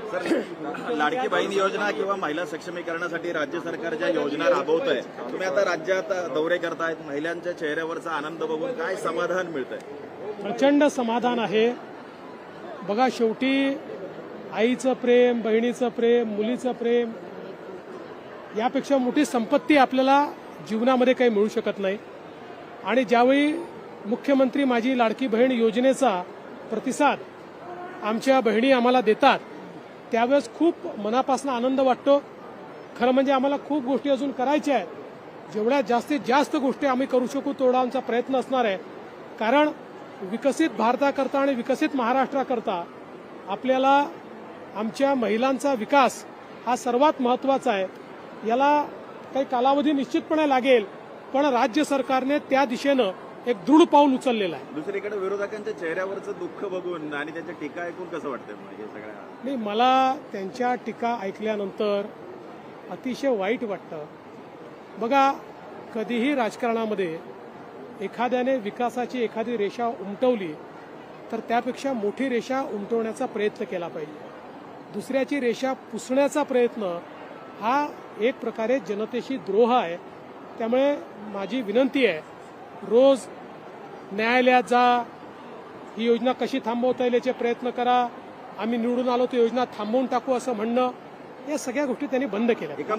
Sir, Ladki Bahin योजना किंवा महिला सक्षमीकरणासाठी राज्य सरकार ज्या योजना राबवत आहे, तुम्ही आता राज्यात दौरे करतायत, महिलांच्या चेहऱ्यावरचा आनंद बघून काय समाधान मिळतंय? प्रचंड समाधान आहे. बघा, शेवटी आईचं प्रेम, बहिणीचं प्रेम, मुलीचं प्रेम यापेक्षा मोठी संपत्ती आपल्याला जीवनामध्ये काही मिळू शकत नाही. आणि ज्यावेळी मुख्यमंत्री माझी लाडकी बहीण योजनेचा प्रतिसाद आमच्या बहिणी आम्हाला देतात त्यावेळेस खूप मनापासून आनंद वाटतो. खरं म्हणजे आम्हाला खूप गोष्टी अजून करायच्या आहेत. जेवढ्या जास्तीत जास्त गोष्टी आम्ही करू शकू तेवढा आमचा प्रयत्न असणार आहे. कारण विकसित भारताकरता आणि विकसित महाराष्ट्राकरता आपल्याला आमच्या महिलांचा विकास हा सर्वात महत्त्वाचा आहे. याला काही कालावधी निश्चितपणे लागेल, पण राज्य सरकारने त्या दिशेनं एक दृढ पाऊल उचललेलं आहे. दुसरीकडे विरोधकांच्या चेहऱ्यावरचं दुःख बघून आणि त्यांच्या टीका ऐकून कसं वाटतंय हे सगळ्या? नाही, मला त्यांच्या टीका ऐकल्यानंतर अतिशय वाईट वाटतं. बघा, कधीही राजकारणामध्ये एखाद्याने विकासाची एखादी रेषा उमटवली तर त्यापेक्षा मोठी रेषा उमटवण्याचा प्रयत्न केला पाहिजे. दुसऱ्याची रेषा पुसण्याचा प्रयत्न हा एक प्रकारे जनतेशी द्रोह आहे. त्यामुळे माझी विनंती आहे, रोज न्यायालयात जा, ही योजना कशी थांबवता येईल याचे प्रयत्न करा, आम्ही निवडून आलो तर योजना थांबवून टाकू असं म्हणणं, या सगळ्या गोष्टी त्यांनी बंद केल्या. एका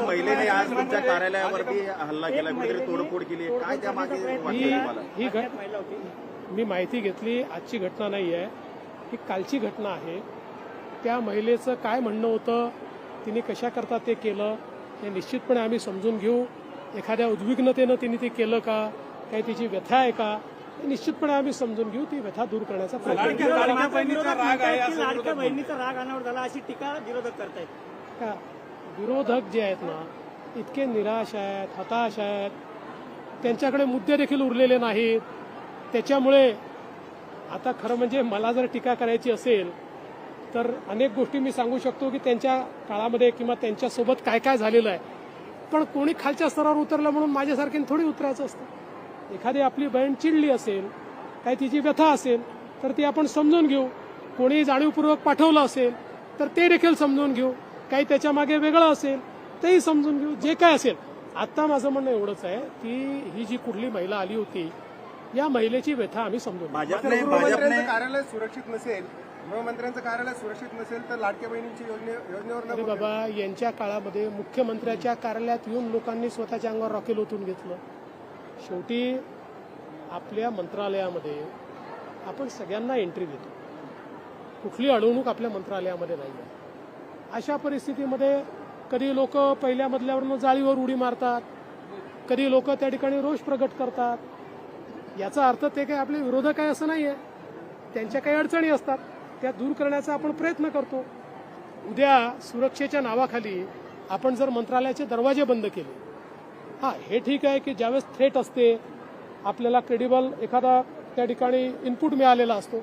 महिलेने आज तुमच्या कार्यालयावरती हल्ला केला, कुठेतरी तोडफोड केली, काय त्यामागे मी माहिती घेतली. आजची घटना नाही आहे, ही कालची घटना आहे. त्या महिलेचं काय म्हणणं होतं, तिने कशा करता ते केलं हे निश्चितपणे आम्ही समजून घेऊ. एखाद्या उद्विग्नतेनं तिने ते केलं का, काही तिची व्यथा आहे का, हे निश्चितपणे आम्ही समजून घेऊ. ती व्यथा दूर करण्याचा प्रयत्न करू. लाडक्या बहिणीचा राग अनावर झाला अशी टीका विरोधक करतायत. का विरोधक जे आहेत ना, इतके निराश आहेत, हताश आहेत, त्यांच्याकडे मुद्दे देखील उरलेले नाहीत. त्याच्यामुळे आता खरं म्हणजे मला जर टीका करायची असेल तर अनेक गोष्टी मी सांगू शकतो की त्यांच्या काळामध्ये किंवा त्यांच्यासोबत काय काय झालेलं आहे. पण कोणी खालच्या स्तरावर उतरलं म्हणून माझ्यासारख्याने थोडी उतरायचं असतं. एखादी आपली बहीण चिडली असेल, काही तिची व्यथा असेल तर ती आपण समजून घेऊ. कोणी जाणीवपूर्वक पाठवलं असेल तर ते देखील समजून घेऊ. काही त्याच्या मागे वेगळं असेल तेही समजून घेऊ. जे काय असेल, आता माझं म्हणणं एवढंच आहे की ही जी कुठली महिला आली होती, या महिलेची व्यथा आम्ही समजून घेऊ. गृहमंत्र्यांचं कार्यालय सुरक्षित नसेल, गृहमंत्र्यांचं कार्यालय सुरक्षित नसेल तर लाडक्या बहिणींची योजनेवर अरे बाबा, यांच्या काळामध्ये मुख्यमंत्र्याच्या कार्यालयात येऊन लोकांनी स्वतःच्या अंगावर रॉकेल ओतून घेतलं. शेवटी आपल्या मंत्रालयामध्ये आपण सगळ्यांना एंट्री देतो, कुठली अडवणूक आपल्या मंत्रालयामध्ये नाही आहे. अशा परिस्थितीमध्ये कधी लोक पहिल्या मजल्यावरून जाळीवर उडी मारतात, कधी लोक त्या ठिकाणी रोष प्रगट करतात. याचा अर्थ ते काही आपले विरोधक आहे असं नाही आहे. त्यांच्या काही अडचणी असतात, त्या दूर करण्याचा आपण प्रयत्न करतो. उद्या सुरक्षेच्या नावाखाली आपण जर मंत्रालयाचे दरवाजे बंद केले, हे ठीक आहे की ज्यावेळेस थ्रेट असते, आपल्याला क्रेडिबल एखादा त्या ठिकाणी इनपुट मिळालेला असतो,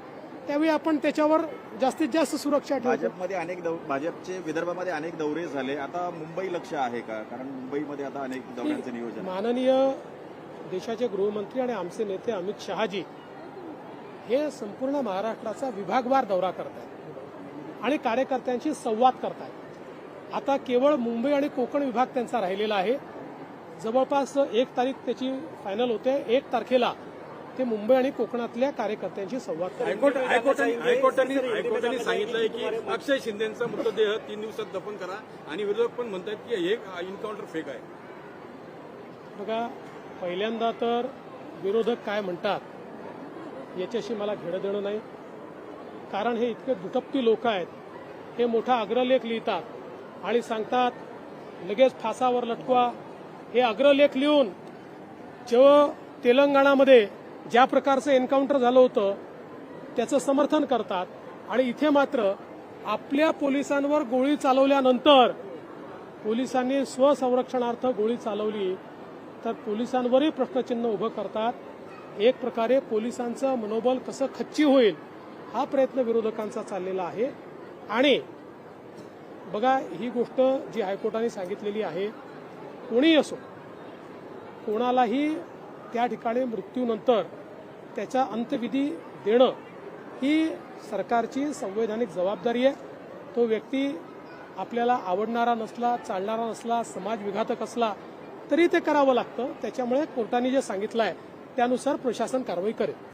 त्यावेळी आपण त्याच्यावर जास्तीत जास्त सुरक्षा ठेवतो. भाजपचे विदर्भामध्ये अनेक दौरे झाले, आता मुंबई लक्ष आहे का? कारण मुंबईमध्ये आता अनेक दौऱ्यांचं नियोजन. माननीय देशाचे गृहमंत्री आणि आमचे नेते अमित शहाजी हे संपूर्ण महाराष्ट्राचा विभागवार दौरा करतायत आणि कार्यकर्त्यांशी संवाद करतायत. आता केवळ मुंबई आणि कोकण विभाग त्यांचा राहिलेला आहे. जवळपास 1 तारीख त्याची फायनल होते. 1 तारखेला ते मुंबई आणि कोकणातल्या कार्यकर्त्यांशी संवाद करतात. हायकोर्टाने सांगितलंय की अक्षय शिंदेचा मृतदेह 3 दिवसात दफन करा आणि विरोधक पण म्हणतात की हे एन्काउंटर फेक आहे. बघा, पहिल्यांदा तर विरोधक काय म्हणतात याच्याशी मला घेणं देणं नाही. कारण हे इतके दुटप्पी लोक आहेत. हे मोठा अग्रलेख लिहितात आणि सांगतात लगेच फासावर लटकवा. हे अग्रलेख लिहून जेव्हा तेलंगणामध्ये ज्या प्रकारचं एन्काउंटर झालं होतं त्याचं समर्थन करतात आणि इथे मात्र आपल्या पोलिसांवर गोळी चालवल्यानंतर पोलिसांनी स्वसंरक्षणार्थ गोळी चालवली तर पोलिसांवरही प्रश्नचिन्ह उभं करतात. एक प्रकारे पोलिसांचं मनोबल कसं खच्ची होईल हा प्रयत्न विरोधकांचा चाललेला आहे. आणि बघा, ही गोष्ट जी हायकोर्टाने सांगितलेली आहे, कोणीही असो, कोणालाही त्या ठिकाणी मृत्यूनंतर त्याचा अंत्यविधी देणं ही सरकारची संवैधानिक जबाबदारी आहे. तो व्यक्ती आपल्याला आवडणारा नसला, चालणारा नसला, समाजविघातक असला तरी ते करावं लागतं. त्याच्यामुळे कोर्टाने जे सांगितलं आहे त्यानुसार प्रशासन कारवाई करेल.